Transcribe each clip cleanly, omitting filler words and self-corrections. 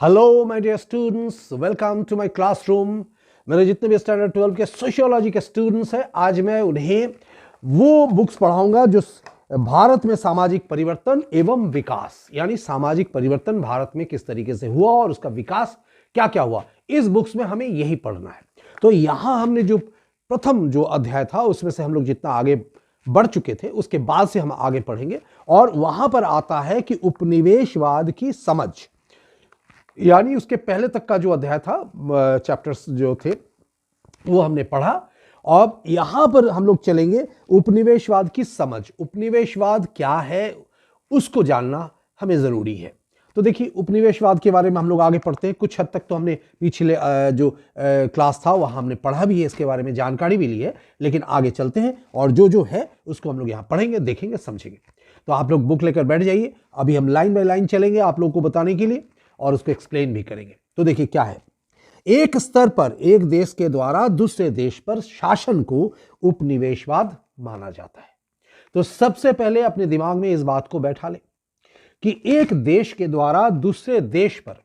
Hello my dear students, welcome to my classroom. मेरे जितने भी स्टैंडर्ड 12 के सोशियोलॉजी के स्टूडेंट्स हैं, आज मैं उन्हें वो बुक्स पढ़ाऊंगा जो भारत में सामाजिक परिवर्तन एवं विकास, यानी सामाजिक परिवर्तन भारत में किस तरीके से हुआ और उसका विकास क्या क्या हुआ, इस बुक्स में हमें यही पढ़ना है। तो यहां हमने जो प्रथम जो अध्याय था उसमें से हम लोग जितना आगे बढ़ चुके थे उसके बाद से हम आगे पढ़ेंगे, और वहां पर आता है कि उपनिवेशवाद की समझ, यानी उसके पहले तक का जो अध्याय था, चैप्टर्स जो थे वो हमने पढ़ा। और यहां पर हम लोग चलेंगे उपनिवेशवाद की समझ। उपनिवेशवाद क्या है उसको जानना हमें जरूरी है। तो देखिए, उपनिवेशवाद के बारे में हम लोग आगे पढ़ते हैं। कुछ हद तक तो हमने पिछले जो क्लास था वहां हमने पढ़ा भी है, इसके बारे में जानकारी भी ली है, लेकिन आगे चलते हैं और जो जो है उसको हम लोग यहां पढ़ेंगे, देखेंगे, समझेंगे। तो आप लोग बुक लेकर बैठ जाइए। अभी हम लाइन बाय लाइन चलेंगे आप लोगों को बताने के लिए और उसको एक्सप्लेन भी करेंगे। तो देखिए क्या है, एक स्तर पर एक देश के द्वारा दूसरे देश पर शासन को उपनिवेशवाद माना जाता है। तो सबसे पहले अपने दिमाग में इस बात को बैठा ले कि एक देश के द्वारा दूसरे देश पर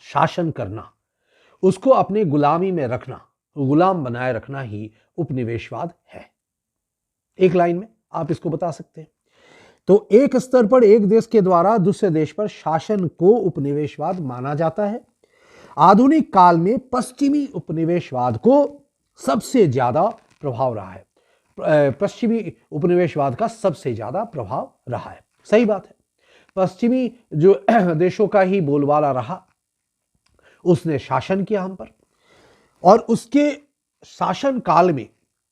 शासन करना, उसको अपने गुलामी में रखना, गुलाम बनाए रखना ही उपनिवेशवाद है। एक लाइन में आप इसको बता सकते हैं। तो एक स्तर पर एक देश के द्वारा दूसरे देश पर शासन को उपनिवेशवाद माना जाता है। आधुनिक काल में पश्चिमी उपनिवेशवाद को सबसे ज्यादा प्रभाव रहा है। पश्चिमी उपनिवेशवाद का सबसे ज्यादा प्रभाव रहा है, सही बात है। पश्चिमी जो देशों का ही बोलबाला रहा, उसने शासन किया हम पर, और उसके शासन काल में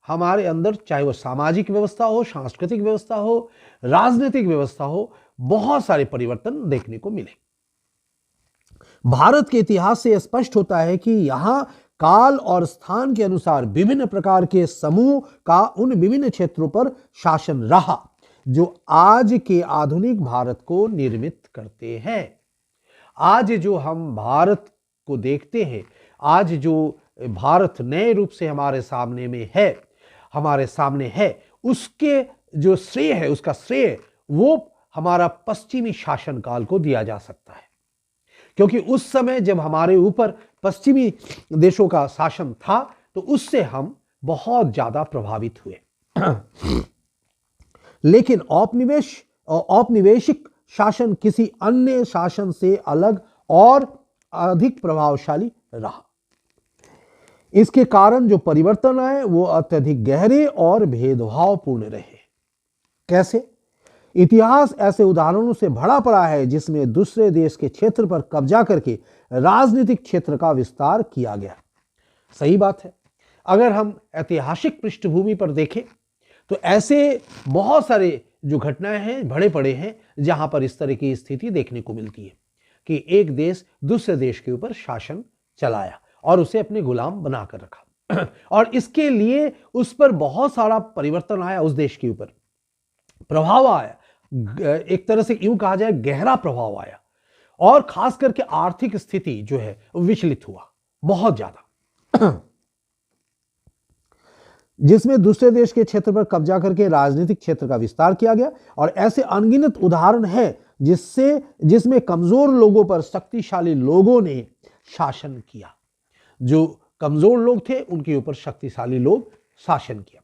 हमारे अंदर, चाहे वो सामाजिक व्यवस्था हो, सांस्कृतिक व्यवस्था हो, राजनीतिक व्यवस्था हो, बहुत सारे परिवर्तन देखने को मिले। भारत के इतिहास से स्पष्ट होता है कि यहां काल और स्थान के अनुसार विभिन्न प्रकार के समूह का उन विभिन्न क्षेत्रों पर शासन रहा जो आज के आधुनिक भारत को निर्मित करते हैं। आज जो हम भारत को देखते हैं, आज जो भारत नए रूप से हमारे सामने है, उसके जो श्रेय है, उसका श्रेय वो हमारा पश्चिमी शासनकाल को दिया जा सकता है। क्योंकि उस समय जब हमारे ऊपर पश्चिमी देशों का शासन था तो उससे हम बहुत ज्यादा प्रभावित हुए। लेकिन औपनिवेशिक शासन किसी अन्य शासन से अलग और अधिक प्रभावशाली रहा। इसके कारण जो परिवर्तन आए वो अत्यधिक गहरे और भेदभावपूर्ण रहे। कैसे? इतिहास ऐसे उदाहरणों से भरा पड़ा है जिसमें दूसरे देश के क्षेत्र पर कब्जा करके राजनीतिक क्षेत्र का विस्तार किया गया। सही बात है। अगर हम ऐतिहासिक पृष्ठभूमि पर देखें तो ऐसे बहुत सारे जो घटनाएं हैं, बड़े पड़े हैं, जहां पर इस तरह की स्थिति देखने को मिलती है कि एक देश दूसरे देश के ऊपर शासन चलाया और उसे अपने गुलाम बनाकर रखा और इसके लिए उस पर बहुत सारा परिवर्तन आया, उस देश के ऊपर प्रभाव आया, एक तरह से यूं कहा जाए गहरा प्रभाव आया, और खास करके आर्थिक स्थिति जो है विचलित हुआ बहुत ज्यादा, जिसमें दूसरे देश के क्षेत्र पर कब्जा करके राजनीतिक क्षेत्र का विस्तार किया गया। और ऐसे अनगिनत उदाहरण है जिसमें कमजोर लोगों पर शक्तिशाली लोगों ने शासन किया। जो कमजोर लोग थे उनके ऊपर शक्तिशाली लोग शासन किया।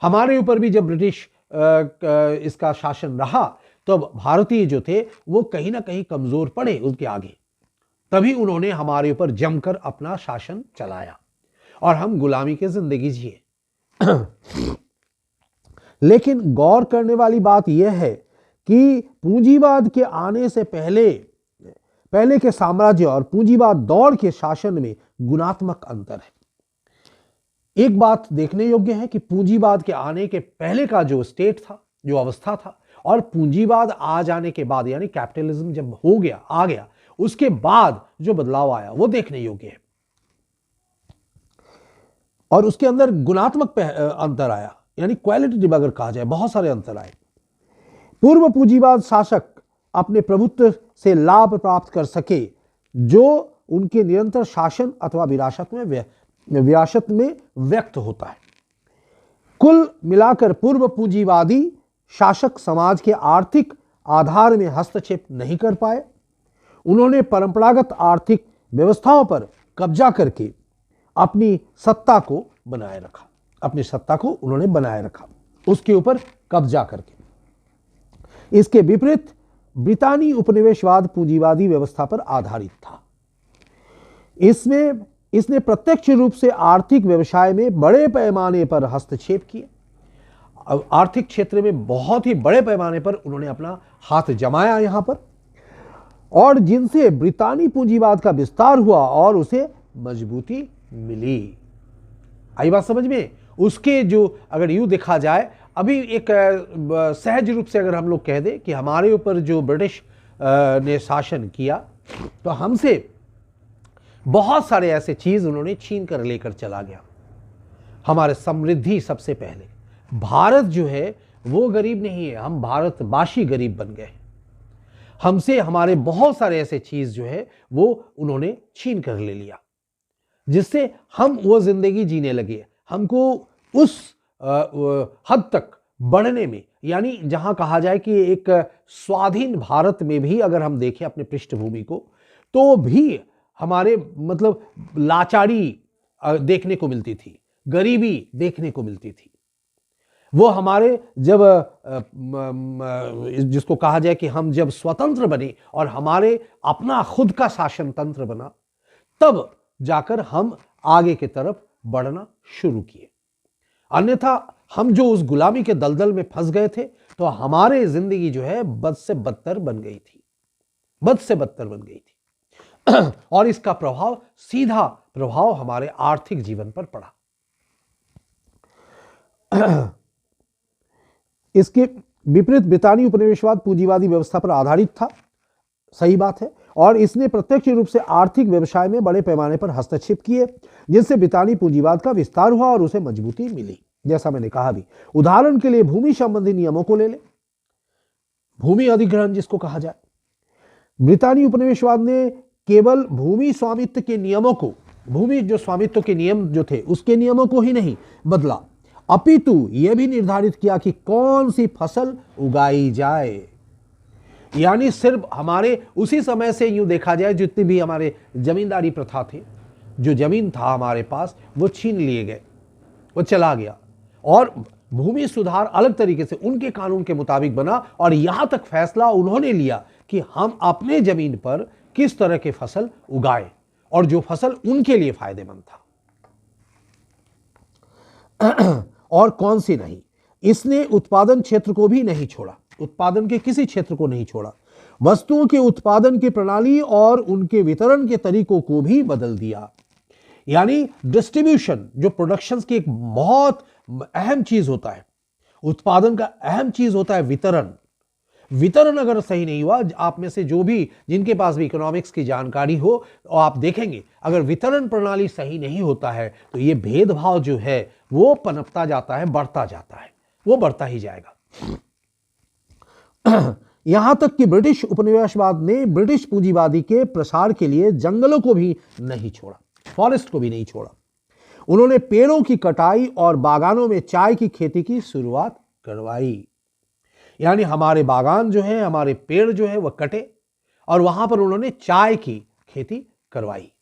हमारे ऊपर भी जब ब्रिटिश इसका शासन रहा तो भारतीय जो थे वो कहीं ना कहीं कमजोर पड़े उनके आगे, तभी उन्होंने हमारे ऊपर जमकर अपना शासन चलाया और हम गुलामी की जिंदगी जिए। लेकिन गौर करने वाली बात यह है कि पूंजीवाद के आने से पहले के साम्राज्य और पूंजीवाद दौर के शासन में गुणात्मक अंतर है। एक बात देखने योग्य है कि पूंजीवाद के आने के पहले का जो स्टेट था, जो अवस्था था, और पूंजीवाद आ जाने के बाद, यानी कैपिटलिज्म जब आ गया उसके बाद जो बदलाव आया वो देखने योग्य है। और उसके अंदर गुणात्मक अंतर आया, यानी क्वालिटेटिव अगर कहा जाए, बहुत सारे अंतर आए। पूर्व पूंजीवाद शासक अपने प्रभुत्व से लाभ प्राप्त कर सके जो उनके निरंतर शासन अथवा विरासत में व्यक्त होता है। कुल मिलाकर पूर्व पूंजीवादी शासक समाज के आर्थिक आधार में हस्तक्षेप नहीं कर पाए। उन्होंने परंपरागत आर्थिक व्यवस्थाओं पर कब्जा करके अपनी सत्ता को बनाए रखा। अपनी सत्ता को उन्होंने बनाए रखा, उसके ऊपर कब्जा करके। इसके विपरीत ब्रितानी उपनिवेशवाद पूंजीवादी व्यवस्था पर आधारित था। इसने प्रत्यक्ष रूप से आर्थिक व्यवसाय में बड़े पैमाने पर हस्तक्षेप किए। आर्थिक क्षेत्र में बहुत ही बड़े पैमाने पर उन्होंने अपना हाथ जमाया यहां पर, और जिनसे ब्रितानी पूंजीवाद का विस्तार हुआ और उसे मजबूती मिली। आई बात समझ में? उसके जो अगर यूं देखा जाए, अभी एक सहज रूप से अगर हम लोग कह दें कि हमारे ऊपर जो ब्रिटिश ने शासन किया, तो हमसे बहुत सारे ऐसे चीज उन्होंने छीन कर लेकर चला गया। हमारे समृद्धि सबसे पहले, भारत जो है वो गरीब नहीं है, हम भारतवासी गरीब बन गए। हमसे हमारे बहुत सारे ऐसे चीज जो है वो उन्होंने छीन कर ले लिया, जिससे हम वो जिंदगी जीने लगे। हमको उस हद तक बढ़ने में, यानी जहां कहा जाए कि एक स्वाधीन भारत में भी अगर हम देखें अपने पृष्ठभूमि को, तो भी हमारे मतलब लाचारी देखने को मिलती थी, गरीबी देखने को मिलती थी। वो हमारे जब जिसको कहा जाए कि हम जब स्वतंत्र बने और हमारे अपना खुद का शासन तंत्र बना, तब जाकर हम आगे की तरफ बढ़ना शुरू किए। अन्यथा हम जो उस गुलामी के दलदल में फंस गए थे, तो हमारे जिंदगी जो है बद से बदतर बन गई थी, बद से बदतर बन गई थी। और इसका प्रभाव, सीधा प्रभाव हमारे आर्थिक जीवन पर पड़ा। इसके विपरीत ब्रितानी उपनिवेशवाद पूंजीवादी व्यवस्था पर आधारित था, सही बात है, और इसने प्रत्यक्ष रूप से आर्थिक व्यवसाय में बड़े पैमाने पर हस्तक्षेप किए, जिससे ब्रितानी पूंजीवाद का विस्तार हुआ और उसे मजबूती मिली। जैसा मैंने कहा भी, उदाहरण के लिए भूमि संबंधी नियमों को ले ले, भूमि अधिग्रहण जिसको कहा जाए। ब्रितानी उपनिवेशवाद ने केवल भूमि स्वामित्व के नियमों को, भूमि जो स्वामित्व के नियम जो थे उसके नियमों को ही नहीं बदला, अपितु यह भी निर्धारित किया कि कौन सी फसल उगाई जाए। यानी सिर्फ हमारे उसी समय से यूं देखा जाए, जितनी भी हमारे जमींदारी प्रथा थे, जो जमीन था हमारे पास, वो छीन लिए गए, वो चला गया, और भूमि सुधार अलग तरीके से उनके कानून के मुताबिक बना। और यहां तक फैसला उन्होंने लिया कि हम अपने जमीन पर किस तरह के फसल उगाए, और जो फसल उनके लिए फायदेमंद था और कौन सी नहीं। इसने उत्पादन क्षेत्र को भी नहीं छोड़ा, उत्पादन के किसी क्षेत्र को नहीं छोड़ा, वस्तुओं के उत्पादन की प्रणाली और उनके वितरण के तरीकों को भी बदल दिया। यानी डिस्ट्रीब्यूशन, जो प्रोडक्शन की एक बहुत अहम चीज होता है, उत्पादन का अहम चीज होता है वितरण। वितरण अगर सही नहीं हुआ, आप में से जो भी, जिनके पास भी इकोनॉमिक्स की जानकारी हो, और आप देखेंगे अगर वितरण प्रणाली सही नहीं होता है, तो ये भेदभाव जो है वो पनपता जाता है, बढ़ता जाता है, वो बढ़ता ही जाएगा। यहां तक कि ब्रिटिश उपनिवेशवाद ने ब्रिटिश पूंजीवादी के प्रसार के लिए जंगलों को भी नहीं छोड़ा, फॉरेस्ट को भी नहीं छोड़ा। उन्होंने पेड़ों की कटाई और बागानों में चाय की खेती की शुरुआत करवाई। यानी हमारे बागान जो है, हमारे पेड़ जो है वह कटे, और वहां पर उन्होंने चाय की खेती करवाई।